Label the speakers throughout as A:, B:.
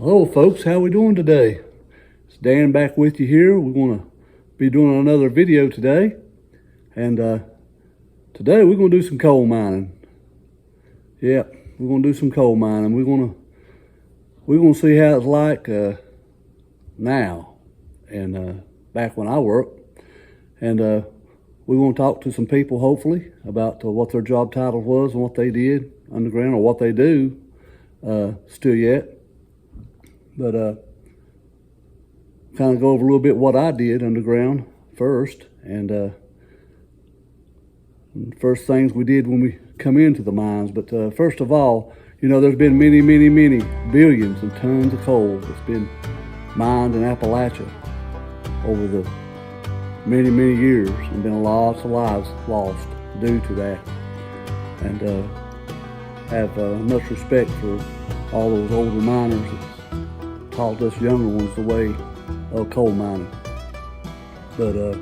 A: Hello folks, how we doing today? It's Dan back with you here. We're going to be doing another video today. And today we're going to do some coal mining. Yeah, we're going to do some coal mining. We're going to see how it's like now and back when I worked. And we're going to talk to some people hopefully about what their job title was and what they did underground, or what they do still yet. But kind of go over a little bit what I did underground first, and first things we did when we come into the mines. But first of all, you know, there's been many billions and tons of coal that's been mined in Appalachia over the many years, and been lots of lives lost due to that. And have much respect for all those older miners that taught us younger ones the way of coal mining. But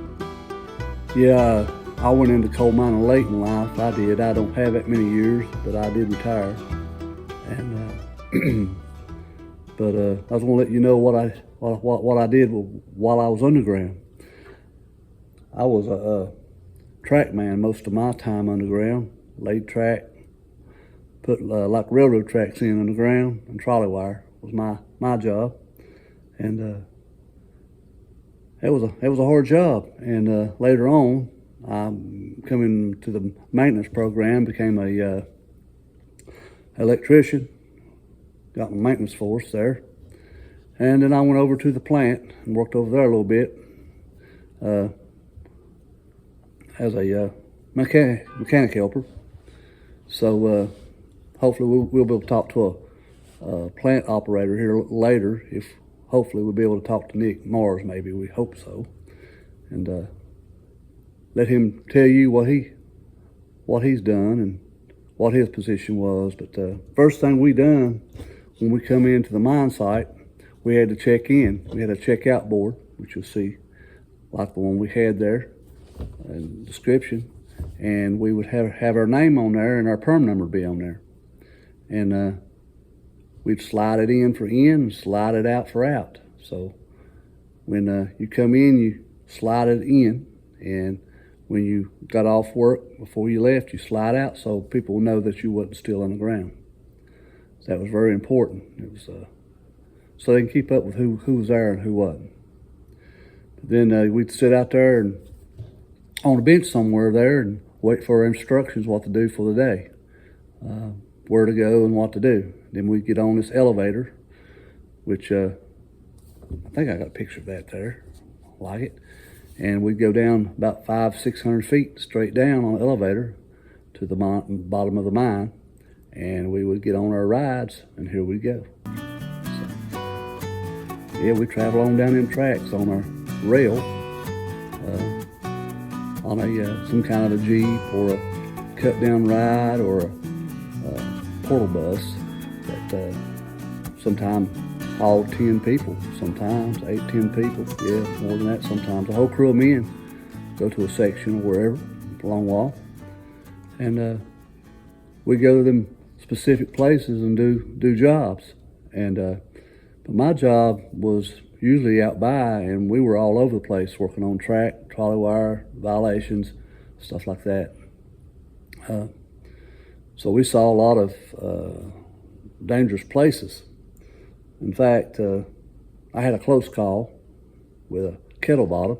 A: yeah, I went into coal mining late in life. I did. I don't have that many years, but I did retire. And but I was going to let you know what I did while I was underground. I was a track man most of my time underground. Laid track, put like railroad tracks in the ground, and trolley wire was my job. And it was a hard job. And later on, I come into the maintenance program, became a electrician, got in the maintenance force there. And then I went over to the plant and worked over there a little bit as a mechanic helper. So hopefully we'll be able to talk to a plant operator here later. If hopefully we'll be able to talk to Nick Mars, maybe, we hope so, and let him tell you what he's done and what his position was. But first thing we done when we come into the mine site, we had to check in. We had a checkout board, which you'll see like the one we had there in the description, and we would have our name on there and our perm number be on there. And we'd slide it in for in and slide it out for out. So when you come in, you slide it in, and when you got off work, before you left, you slide out so people will know that you wasn't still underground. So that was very important. It was so they can keep up with who was there and who wasn't. But then we'd sit out there and on a bench somewhere there and wait for instructions what to do for the day, where to go and what to do. Then we'd get on this elevator, which I think I got a picture of that there, like it. And we'd go down about 500-600 feet straight down on the elevator to the bottom of the mine, and we would get on our rides, and here we go. So, yeah, we travel on down them tracks on our rail, on a some kind of a Jeep or a cut down ride or a portal bus that sometimes all 10 people, sometimes 8-10 people, yeah, more than that sometimes. A whole crew of men go to a section or wherever, a long walk, and we go to them specific places and do jobs. And but my job was usually out by, and we were all over the place working on track, trolley wire, violations, stuff like that. So we saw a lot of dangerous places. In fact, I had a close call with a Kettle Bottom,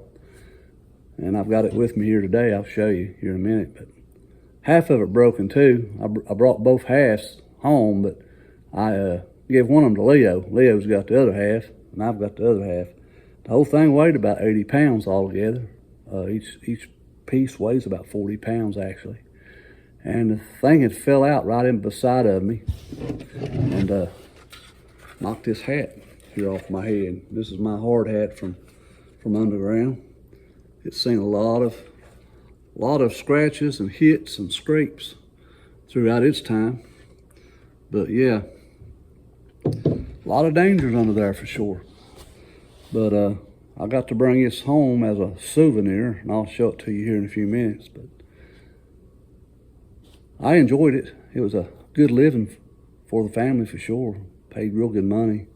A: and I've got it with me here today. I'll show you here in a minute. But half of it broken too. I brought both halves home, but I gave one of them to Leo. Leo's got the other half, and I've got the other half. The whole thing weighed about 80 pounds altogether. Each piece weighs about 40 pounds actually. And the thing had fell out right in beside of me, and knocked this hat here off my head. This is my hard hat from underground. It's seen a lot of scratches and hits and scrapes throughout its time. But yeah, a lot of dangers under there for sure. But I got to bring this home as a souvenir, and I'll show it to you here in a few minutes. But I enjoyed it. It was a good living for the family for sure. Paid real good money.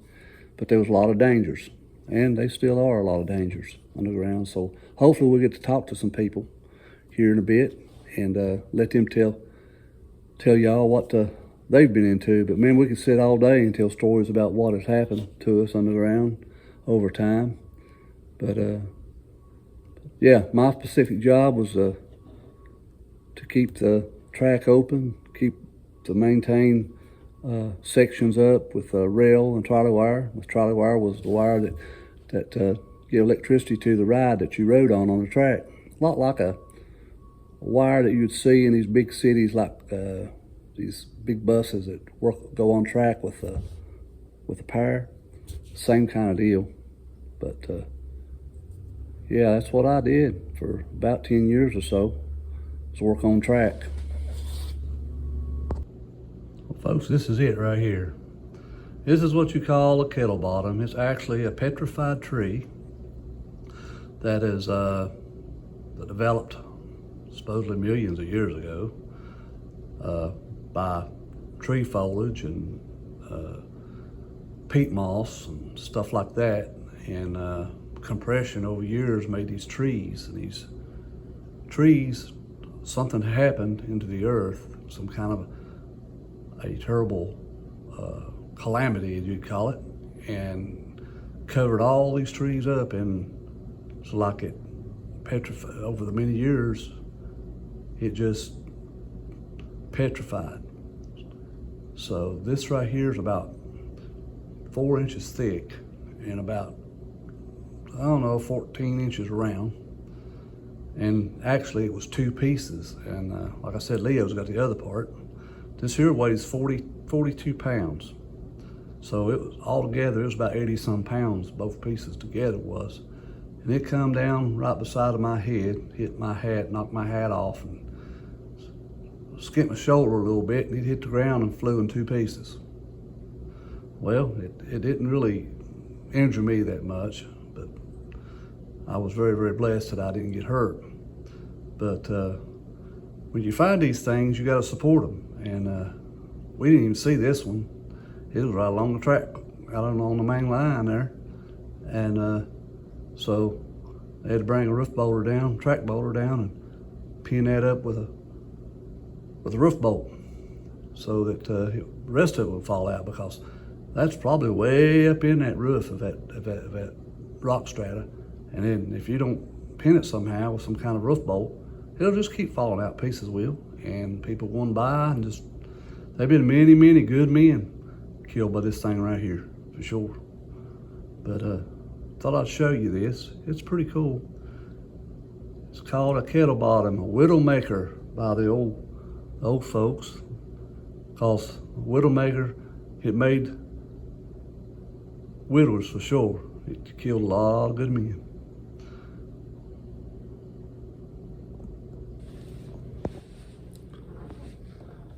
A: but there was a lot of dangers, and they still are a lot of dangers underground. So hopefully we'll get to talk to some people here in a bit and let them tell y'all what they've been into. But man, we could sit all day and tell stories about what has happened to us underground over time. But yeah, my specific job was to keep the track open, to maintain sections up with rail and trolley wire. The trolley wire was the wire that gave electricity to the ride that you rode on the track. A lot like a wire that you would see in these big cities, like these big buses that go on track with a power. Same kind of deal. But yeah, that's what I did for about 10 years or so, was work on track. Well, folks, this is it right here. This is what you call a kettle bottom. It's actually a petrified tree that is developed supposedly millions of years ago by tree foliage and peat moss and stuff like that, and compression over years made these trees. And these trees, something happened into the earth, some kind of a terrible calamity, as you'd call it, and covered all these trees up, and it's like it petrified over the many years. It just petrified. So this right here is about 4 inches thick and about, I don't know, 14 inches around. And actually it was 2 pieces. And like I said, Leo's got the other part. This here weighs 42 pounds. So it was altogether, it was about 80 some pounds, both pieces together was. And it come down right beside of my head, hit my hat, knocked my hat off, and skipped my shoulder a little bit, and it hit the ground and flew in 2 pieces. Well, it didn't really injure me that much, but I was very, very blessed that I didn't get hurt. But when you find these things, you got to support them. And we didn't even see this one. It was right along the track, out on the main line there. And so they had to bring a roof boulder down, track boulder down, and pin that up with a roof bolt so that the rest of it would fall out, because that's probably way up in that roof of that rock strata. And then if you don't pin it somehow with some kind of roof bolt, it'll just keep falling out, pieces will. And people going by and just, they've been many, many good men killed by this thing right here, for sure. But thought I'd show you this. It's pretty cool. It's called a kettle bottom, a widowmaker by the old folks. Cause widowmaker, it made widows for sure. It killed a lot of good men.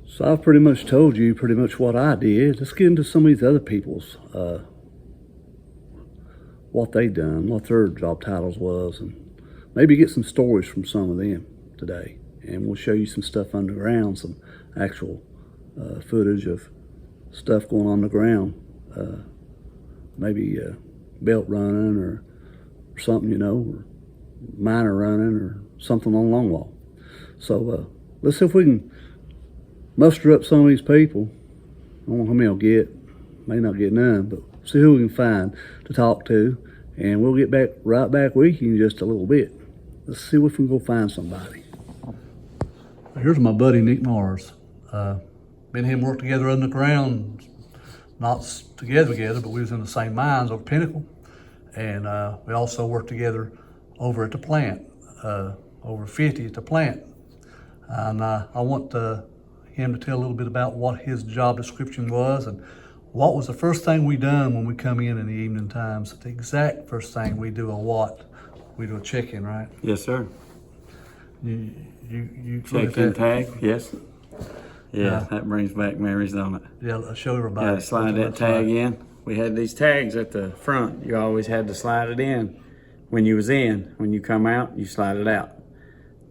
A: So I've pretty much told you pretty much what I did. Let's get into some of these other people's, what they done, what their job titles was, and maybe get some stories from some of them today. And we'll show you some stuff underground, some actual footage of stuff going on the ground. Maybe belt running or something, you know, or miner running or something on longwall. So let's see if we can muster up some of these people. I don't know how many I'll get, may not get none, but see who we can find to talk to, and we'll get right back with you in just a little bit. Let's see if we can go find somebody. Here's my buddy Nick Mars. Me and him worked together underground, not together, but we was in the same mines over Pinnacle, and we also worked together over at the plant, over 50 at the plant. And I want him to tell a little bit about what his job description was and what was the first thing we done when we come in the evening times. The exact first thing we do a what? We do a check-in, right?
B: Yes, sir.
A: You
B: check-in tag, yes. Yeah, that brings back memories, don't it?
A: Yeah, show everybody.
B: Yeah, slide that tag in. We had these tags at the front. You always had to slide it in when you was in. When you come out, you slide it out.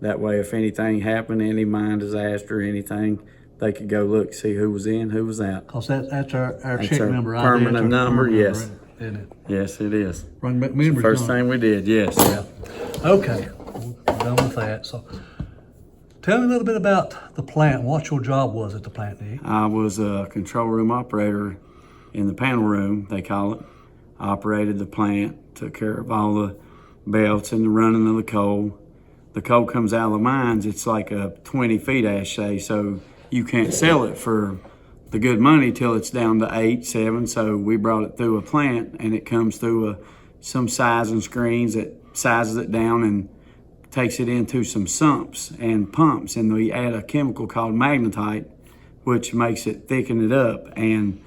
B: That way, if anything happened, any mine disaster, anything, they could go look, see who was in, who was out.
A: Because that's our
B: That's
A: check
B: our
A: number.
B: permanent number, yes.
A: isn't it?
B: Yes, it is.
A: Bring back memories.
B: First
A: don't it?
B: thing we did, yes.
A: Yeah. Okay, we're done with that. So, tell me a little bit about the plant. What your job was at the plant, Nick?
B: I was a control room operator in the panel room, they call it. I operated the plant, took care of all the belts and the running of the coal. The coal comes out of the mines, it's like a 20 feet, I say, so you can't sell it for the good money till it's down to 8, 7. So we brought it through a plant, and it comes through some sizing screens that sizes it down and takes it into some sumps and pumps, and we add a chemical called magnetite, which makes it thicken it up and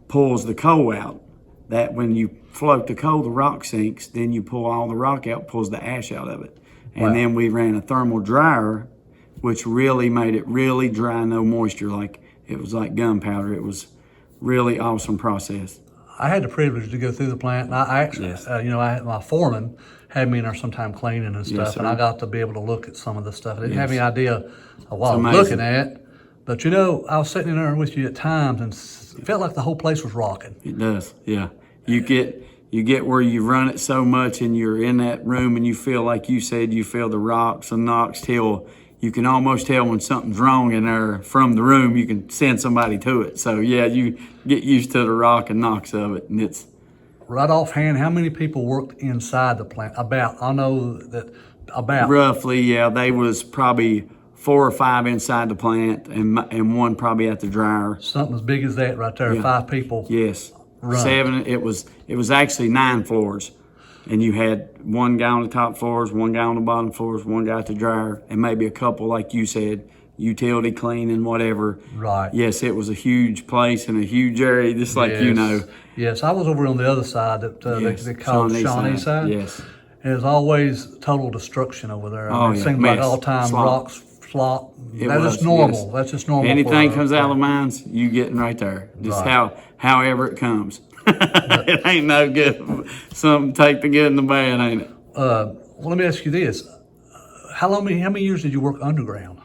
B: pulls the coal out. That when you float the coal, the rock sinks, then you pull all the rock out, pulls the ash out of it. And then we ran a thermal dryer, which really made it really dry, no moisture, like it was like gunpowder. It was really awesome process.
A: I had the privilege to go through the plant, and I actually,
B: Yes.
A: My foreman had me in there sometime cleaning and stuff,
B: sir.
A: and I got to be able to look at some of the stuff. I didn't have
B: Yes.
A: any idea of what I was
B: amazing.
A: looking at, but I was sitting in there with you at times, and it felt like the whole place was rocking.
B: It does, yeah. You get where you run it so much, and you're in that room, and you feel like you said, you feel the rocks and knocks till you can almost tell when something's wrong in there from the room. You can send somebody to it. So yeah, you get used to the rock and knocks of it, and it's
A: Right offhand, how many people worked inside the plant? I know that about.
B: roughly, yeah, they was probably 4 or 5 inside the plant, and one probably at the dryer.
A: Something as big as that right there,
B: Yeah.
A: 5 people.
B: Yes,
A: Right.
B: 7. It was actually 9 floors, and you had one guy on the top floors, one guy on the bottom floors, one guy at the dryer, and maybe a couple, like you said, utility cleaning, whatever.
A: Right.
B: Yes, it was a huge place and a huge area, just like you
A: Yes.
B: know.
A: Yes, I was over on the other side that
B: Yes,
A: they called Shawnee side.
B: Yes.
A: And it's always total destruction over there.
B: Oh,
A: It
B: yeah.
A: seems like
B: Mess.
A: all time
B: Slop.
A: rocks, slop.
B: It
A: That's
B: was,
A: just normal.
B: yes.
A: That's just normal.
B: Anything
A: for
B: comes out of the mines, you getting right there. Just
A: Right.
B: however it comes. It ain't no good. Some take the good and the bad, ain't it?
A: Well, let me ask you this: how many years did you work underground?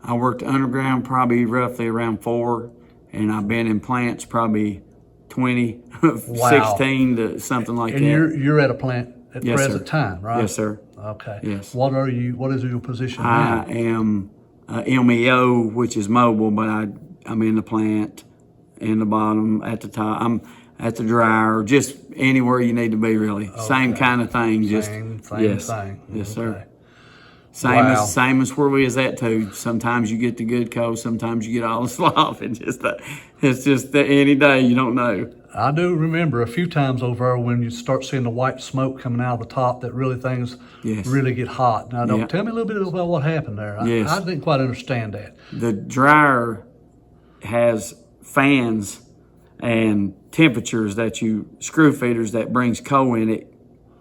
B: I worked underground probably roughly around 4, and I've been in plants probably 20,
A: Wow.
B: 16 to something like
A: And
B: that.
A: you're at a plant at
B: Yes,
A: present
B: sir.
A: time, right?
B: Yes, sir.
A: Okay.
B: Yes.
A: What is your position
B: I
A: now?
B: am MEO, which is mobile, but I'm in the plant, in the bottom, at the top. I'm at the dryer, just anywhere you need to be, really. Same kind of thing. Just
A: Same
B: yes,
A: thing.
B: yes,
A: Okay.
B: sir. Same
A: Wow.
B: as where we is at too. Sometimes you get the good coal, sometimes you get all the slop. It's just that any day you don't know.
A: I do remember a few times over there when you start seeing the white smoke coming out of the top that really things
B: Yes.
A: really get hot. Now,
B: Yeah.
A: tell me a little bit about what happened there.
B: Yes.
A: I didn't quite understand that.
B: The dryer has fans and temperatures that screw feeders that brings coal in. It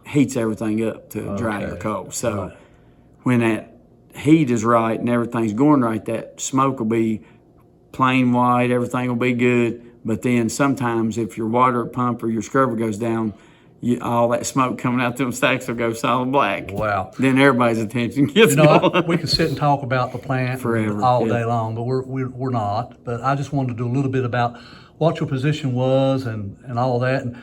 B: heats everything up to dry your
A: Okay.
B: coal. So
A: Right.
B: when that heat is right and everything's going right, that smoke will be plain white, everything will be good. But then sometimes if your water pump or your scrubber goes down, all that smoke coming out them stacks will go solid black.
A: Wow.
B: Then everybody's attention gets
A: You know,
B: going.
A: we could sit and talk about the plant
B: Forever,
A: all
B: yeah.
A: day long, but we're not. But I just wanted to do a little bit about what your position was and all that. And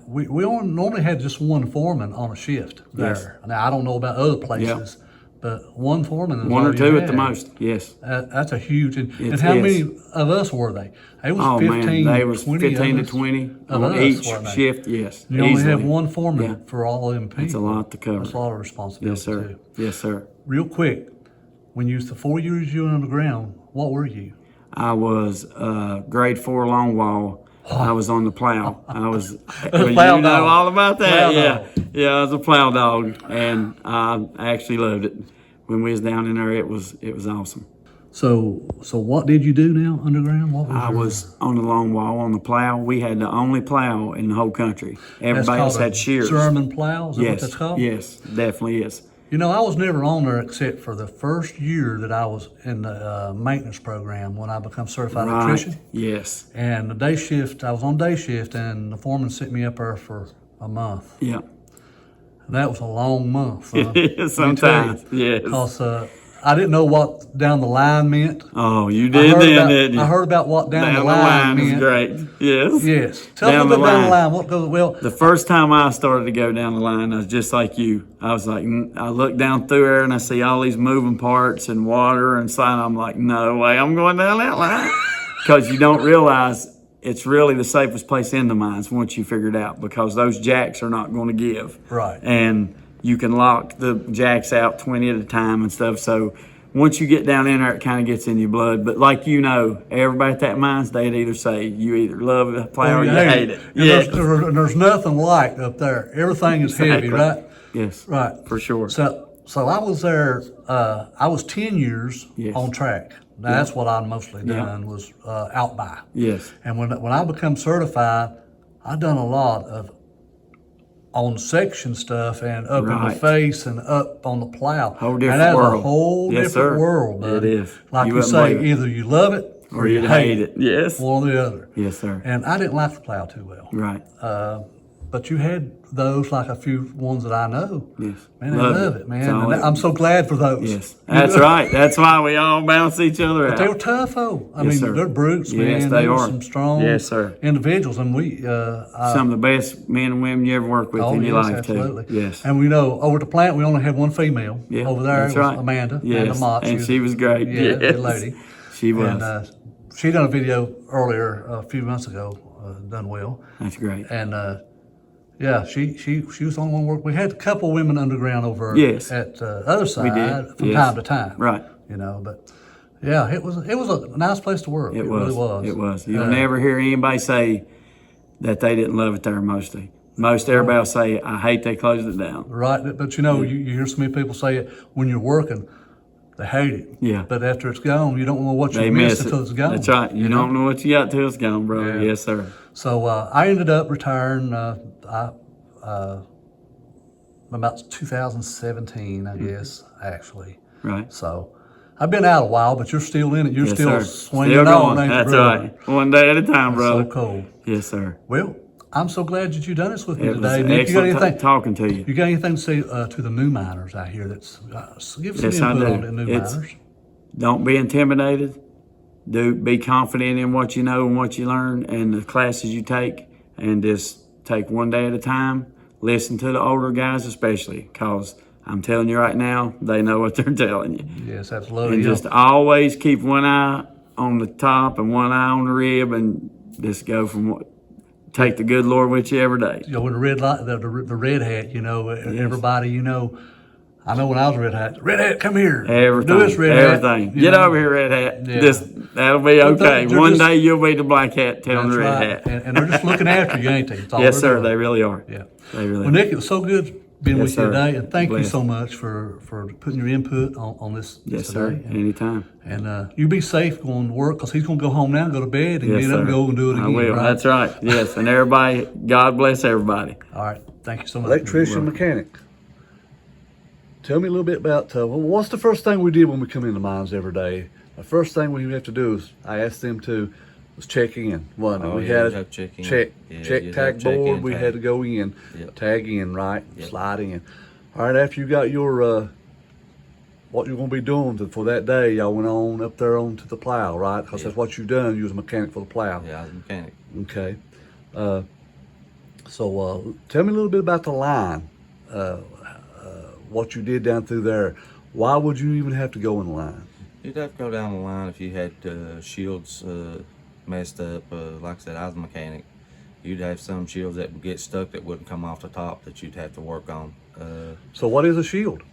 A: we normally had just one foreman on a shift there.
B: Yes.
A: Now, I don't know about other places, but one foreman is
B: One
A: all
B: or
A: you
B: two at the
A: had.
B: most, yes.
A: That's a huge. And
B: It
A: how
B: is.
A: many of us were they? It was
B: Oh
A: 15,
B: man, they was
A: 20
B: 15 to
A: of us.
B: 20
A: of
B: on
A: us,
B: each
A: weren't they?
B: shift, yes.
A: You only have
B: easily.
A: one foreman
B: Yeah.
A: for all them people.
B: That's a lot to cover.
A: That's a lot of responsibility
B: Yes, sir.
A: too.
B: Yes, sir.
A: Real quick, when you was the 4 years you were underground, what were you?
B: I was grade 4 long wall. I was on the plow. I was, well, you
A: Plow
B: know
A: dog.
B: all about that.
A: Plow
B: Yeah,
A: dog.
B: yeah. I was a plow dog, and I actually loved it. When we was down in there, it was awesome.
A: So what did you do now underground? What was
B: I
A: your-
B: was on the long wall on the plow. We had the only plow in the whole country.
A: that's
B: Everybody else
A: called a
B: had shears.
A: German plow, is that what
B: Yes,
A: that's called?
B: yes, definitely is.
A: You know, I was never on there except for the first year that I was in the maintenance program when I become certified
B: Right.
A: electrician.
B: Yes.
A: And the day shift, I was on day shift, and the foreman sent me up there for a month.
B: Yeah.
A: That was a long month. Huh?
B: Sometimes. Yes.
A: Because I didn't know what down the line meant.
B: Oh, you did then, didn't you?
A: I heard about what down the line
B: line is
A: meant.
B: great. Yes.
A: Yes. Tell me a little bit down the line. What goes well?
B: The first time I started to go down the line, I was just like you. I was like, I looked down through there and I see all these moving parts and water and slime. I'm like, no way, I'm going down that line. Because you don't realize it's really the safest place in the mines once you figure it out, because those jacks are not going to give.
A: Right.
B: And you can lock the jacks out 20 at a time and stuff. So once you get down in there, it kind of gets in your blood. But like you know, everybody at that mines, they'd either say you either love the plow or you hate it.
A: And there's nothing light up there. Everything is heavy, right?
B: Yes.
A: Right.
B: For sure.
A: So I was there. I was 10 years on track. Now, that's what I mostly done was out by.
B: Yes.
A: And when I become certified, I done a lot of on section stuff and up in the face and up on the plow.
B: Whole different
A: and that's
B: world.
A: A whole different world, buddy.
B: It is.
A: Like you say, either you love it
B: or you hate it. Yes.
A: One or the other.
B: Yes, sir.
A: And I didn't like the plow too well.
B: Right.
A: But you had those, like a few ones that I know.
B: Yes.
A: Man, I love it, man. And
B: it.
A: I'm so glad for those.
B: Yes. That's right. That's why we all bounce each other out.
A: They were tough, though. I mean,
B: sir.
A: they're brutes, man.
B: Yes, they are.
A: Some strong individuals. And we...
B: some of the best men and women you ever work with in your life,
A: absolutely.
B: too. Yes.
A: And we know, over at the plant, we only had one female.
B: Yeah,
A: over there,
B: that's
A: it was
B: right.
A: Amanda.
B: Yes.
A: Amanda Mott.
B: And she was great.
A: Yeah,
B: yes.
A: good lady.
B: She was.
A: And she done a video earlier, a few months ago, done well.
B: That's great.
A: And... yeah, she was the only one work. We had a couple women underground over at the other side from time to time.
B: Right.
A: You know, but yeah, it was a nice place to work. It really was.
B: It was. You'll never hear anybody say that they didn't love it there mostly. Most everybody will say, I hate they closed it down.
A: Right, but you know, you hear so many people say it when you're working, they hate it.
B: Yeah.
A: But after it's gone, you don't know what you missed until it's gone.
B: That's right. You don't know what you got till it's gone, bro.
A: Yeah.
B: Yes, sir.
A: So I ended up retiring about 2017, I guess, actually.
B: Right.
A: So I've been out a while, but you're still in it. You're still swinging
B: still
A: on.
B: Going. That's right. One day at a time, brother.
A: So cool.
B: Yes, sir.
A: Well, I'm so glad that you done this with me
B: It
A: today.
B: was
A: Nick, you got anything
B: talking to you?
A: You got anything to say to the new miners out here? That's give us some input on the new miners.
B: Don't be intimidated. Be confident in what you know and what you learn and the classes you take, and just take one day at a time. Listen to the older guys, especially, because I'm telling you right now, they know what they're telling you.
A: Yes, absolutely.
B: And just always keep one eye on the top and one eye on the rib, and just go from take the good Lord with you every day.
A: You know, with the red light, the red hat, you know, everybody, you know. I know when I was red hat, come here.
B: Everything.
A: Do this, red
B: everything.
A: hat.
B: Get over here, red hat.
A: Yeah.
B: That'll be okay. One day you'll be the black hat telling the red hat.
A: And they're just looking after you, ain't they?
B: Yes, sir. They really are.
A: Yeah.
B: They really
A: well, Nick, it was so good being with you today, and thank you
B: Bless.
A: so much for putting your input on this
B: Yes,
A: today.
B: sir. Anytime.
A: And you be safe going to work, because he's going to go home now and go to bed and get up and go and do it again.
B: I will.
A: Right?
B: That's right. Yes, and everybody, God bless everybody.
A: All right. Thank you so much.
C: Electrician, mechanic. Tell me a little bit about, what's the first thing we did when we come into mines every day? The first thing we have to do is, I asked them to, was check in. We had a check tag board, we had to go in, tag in, right, slide in. All right, after you got your, what you're going to be doing for that day, y'all went on up there onto the plow, right? Because that's what you done, you was a mechanic for the plow.
D: Yeah, I was a mechanic.
C: Okay. So tell me a little bit about the line. What you did down through there. Why would you even have to go in the line?
D: You'd have to go down the line if you had shields messed up. Like I said, I was a mechanic. You'd have some shields that would get stuck that wouldn't come off the top that you'd have to work on.
C: So what is a shield?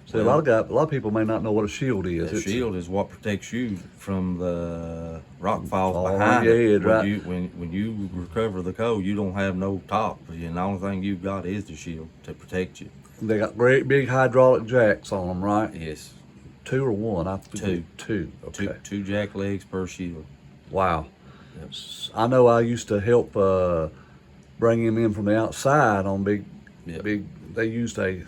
C: So a lot of people may not know what a shield is.
D: A shield is what protects you from the rock falls
C: Fall on
D: behind
C: your
D: it.
C: head, right?
D: When you recover the coal, you don't have no top. And the only thing you've got is the shield to protect you.
C: They got great big hydraulic jacks on them, right?
D: Yes.
C: 2 or 1? Two. Okay.
D: Two jack legs per shield.
C: Wow.
D: Yep.
C: I know I used to help bring him in from the outside on big. They used a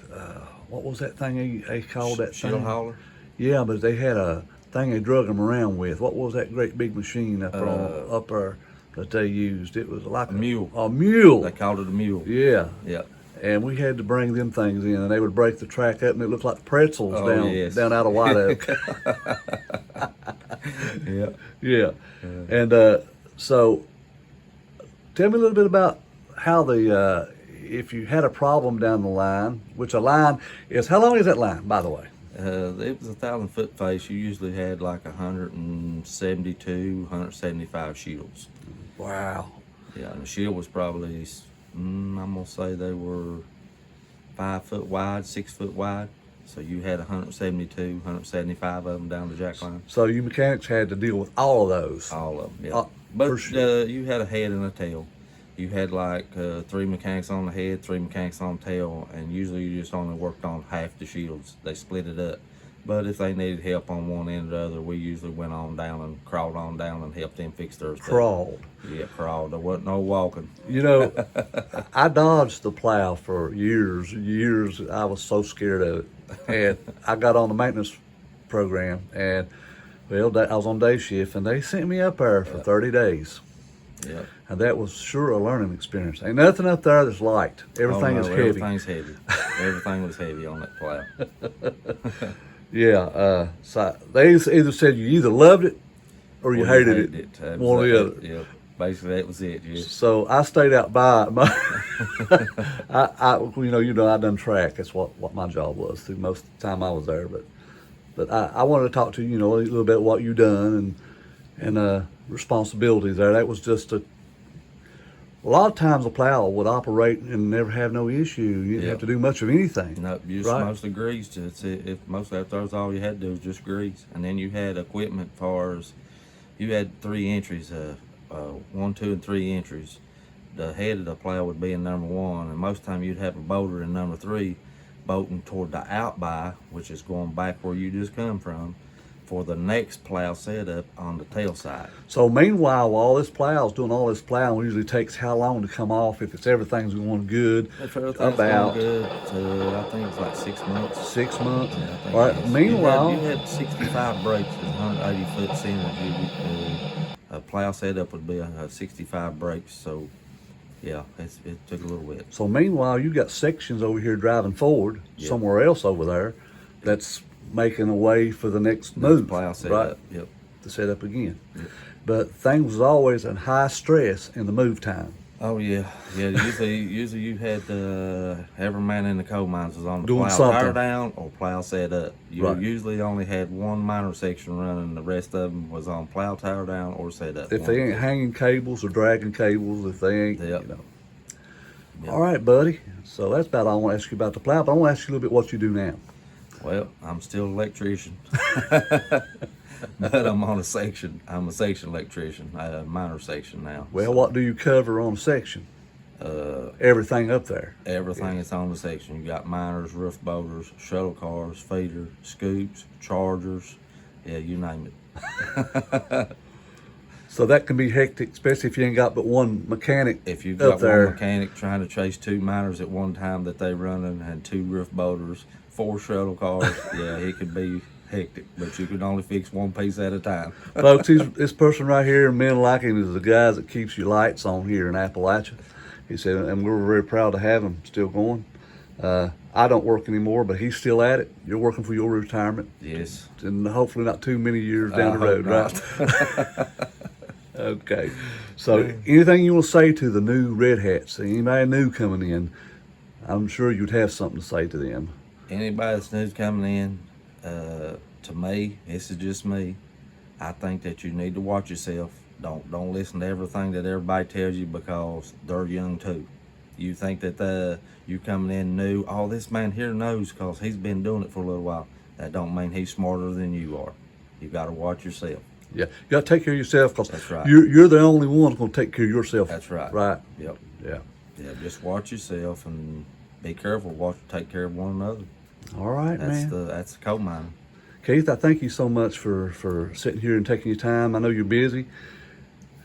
C: what was that thing they called that
D: shield
C: thing?
D: hauler?
C: Yeah, but they had a thing they drug them around with. What was that great big machine up there that they used? It was like
D: a mule.
C: A mule.
D: They called it a mule.
C: Yeah.
D: Yeah.
C: and we had to bring them things in, and they would break the track up, and it looked like pretzels
D: yes.
C: down out of White Oak.
D: Yeah.
C: Yeah, and so tell me a little bit about how the if you had a problem down the line, which a line is, how long is that line, by the way?
D: It was a 1,000-foot face. You usually had like 172, 175 shields.
C: Wow.
D: Yeah, and the shield was probably, I'm gonna say they were 5 foot wide, 6 foot wide. So you had 172, 175 of them down the jack line.
C: So you mechanics had to deal with all of those.
D: All of them, yeah.
C: For
D: But
C: sure.
D: you had a head and a tail. You had like 3 mechanics on the head, 3 mechanics on the tail, and usually you just only worked on half the shields. They split it up. But if they needed help on one end or the other, we usually went on down and crawled on down and helped them fix their stuff.
C: Crawled.
D: Yeah, crawled. There wasn't no walking.
C: You know, I dodged the plow for years. I was so scared of it. And I got on the maintenance program, and well, I was on day shift, and they sent me up there for 30 days.
D: Yeah.
C: And that was sure a learning experience. Ain't nothing up there that's light. Everything is heavy.
D: Everything's heavy. Everything was heavy on that plow.
C: Yeah. So they either said you either loved it or you hated it.
D: That
C: One or
D: was
C: the
D: it.
C: other.
D: Yeah. Basically, that was it. Yes.
C: So I stayed out by my. I done track. That's what my job was through most of the time I was there. But I wanted to talk to you, a little bit what you done and responsibilities there. That was just a lot of times a plow would operate and never have no issue. You didn't have to do much of anything.
D: No, you just mostly greased. If mostly after was all you had to do was just grease, and then you had equipment far as you had 3 entries, 1, 2, and 3 entries. The head of the plow would be in number 1, and most time you'd have a boulder in number 3, bolting toward the out by, which is going back where you just come from, for the next plow setup on the tail side.
C: So meanwhile, while this plow's doing all this plowing, usually takes how long to come off if everything's going good?
D: If everything's
C: About
D: going good, I think it's like 6 months.
C: 6 months.
D: Yeah, I think
C: All right.
D: it is.
C: Meanwhile,
D: you had 65 brakes, 180 foot center. A plow setup would be a 65 brakes. So, yeah, it took a little bit.
C: so meanwhile, you got sections over here driving forward somewhere else over there, that's making a way for the next move.
D: Plow setup.
C: Right.
D: Yep.
C: To set up again.
D: Yep.
C: But things was always in high stress in the move time.
D: Oh yeah. Usually you had every man in the coal mines was on the
C: Doing
D: plow
C: something.
D: tire down or plow set up. You
C: Right.
D: usually only had one minor section running. The rest of them was on plow tire down or set up.
C: If they ain't hanging cables or dragging cables, if they ain't,
D: Yep.
C: Yep.
D: Yep.
C: All right, buddy. So that's about all I want to ask you about the plow. But I want to ask you a little bit what you do now.
D: Well, I'm still an electrician, but I'm on a section. I'm a section electrician, a minor section now.
C: Well, what do you cover on a section? Everything up there.
D: Everything that's on the section. You got miners, roof bolters, shuttle cars, feeder, scoops, chargers. Yeah, you name it.
C: So that can be hectic, especially if you ain't got but one mechanic
D: If you've
C: up
D: got
C: there.
D: one mechanic trying to chase 2 miners at one time that they running and 2 roof bolters, 4 shuttle cars, yeah, it could be hectic. But you can only fix one piece at a time.
C: Folks, this person right here, men like him, is the guys that keeps your lights on here in Appalachia. He said, and we're very proud to have him still going. I don't work anymore, but he's still at it. You're working for your retirement,
D: Yes.
C: and hopefully not too many years down the
D: I
C: road,
D: hope
C: right? Okay. So anything you want to say to the new Red Hats, anybody new coming in, I'm sure you'd have something to say to them.
D: Anybody that's new coming in, to me, this is just me. I think that you need to watch yourself. Don't listen to everything that everybody tells you because they're young too. You think that you coming in new, oh, this man here knows because he's been doing it for a little while. That don't mean he's smarter than you are. You got to watch yourself.
C: Yeah, you got to take care of yourself because
D: That's right.
C: you're the only one going to take care of yourself.
D: That's right.
C: Right.
D: Yep.
C: Yeah.
D: Yeah. Just watch yourself and be careful. Take care of one another.
C: All right, man.
D: That's the coal mine.
C: Keith, I thank you so much for sitting here and taking your time. I know you're busy.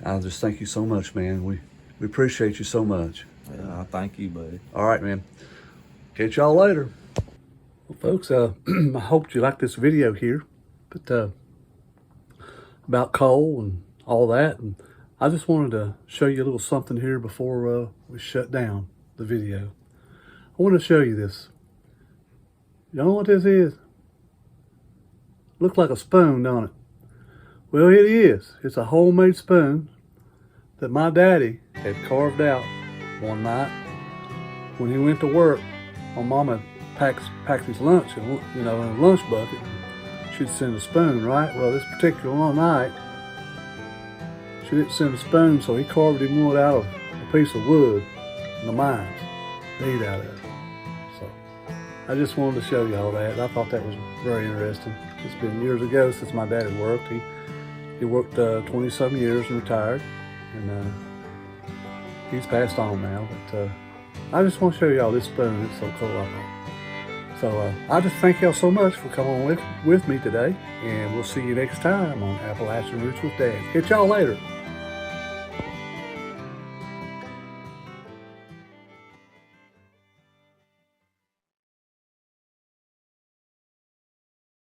C: I just thank you so much, man. We appreciate you so much.
D: Yeah, I thank you, buddy.
C: All right, man. Catch y'all later. Well, folks, I hope you like this video here, but about coal and all that. And I just wanted to show you a little something here before we shut down the video. I want to show you this. Y'all know what this is? Looks like a spoon, don't it? Well, it is. It's a homemade spoon that my daddy had carved out one night when he went to work. My mama packed his lunch, in a lunch bucket. She'd send a spoon, right? Well, this particular one night, she didn't send a spoon, so he carved him one out of a piece of wood in the mines to eat out of. So I just wanted to show y'all that. I thought that was very interesting. It's been years ago since my dad had worked. He worked 20-some years and retired, and he's passed on now. But I just want to show y'all this spoon. It's so cool, I thought. So I just thank y'all so much for coming with me today, and we'll see you next time on Appalachian Roots with Dad. Catch y'all later.